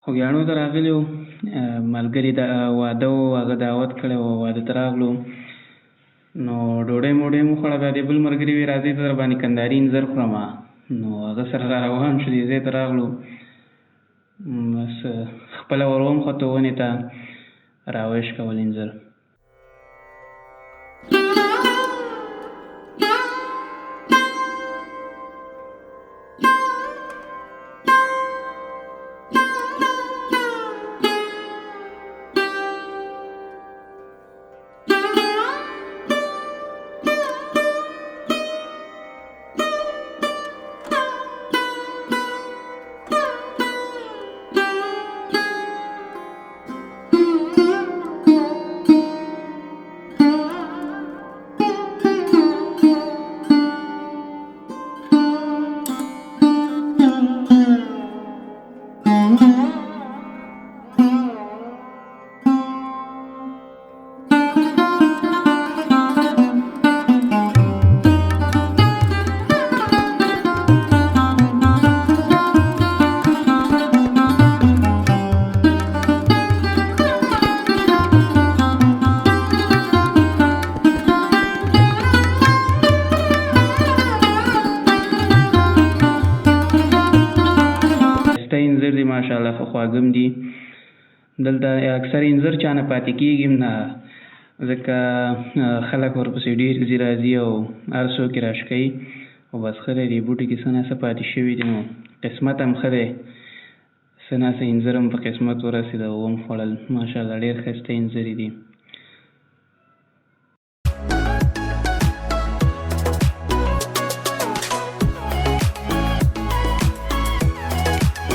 خوږیاڼو ته راغلي وو، ملګري د واده و، هغه دعوت کړی و، واده ته راغلو. نو ډوډۍ موډۍ مو خوړه. بیا د بل ملګري وی راځئ ته در باندې کندهاري انځر خورم. نو هغه سره را روان شو، دې ځای ته راغلو. بس خپله ور ومخوته ونې ته، راویش کول انځر. انځر دي ماشاءالله، ښه خواږه هم دي. دلته اکثر انځر چا نه پاتې کېږي هم نه، ځکه خلک ورپسې ډېر ځي راځي او هر څوک یې راش کوي. خو بس ښه دی، دې بوټي کې څه نه څه پاتې شوي دي. نو قسمت هم ښه دی، څه نه څه انځر هم په قسمت ورسېده، وم خوړل. ماشاءالله ډېر ښایسته انځرې دي.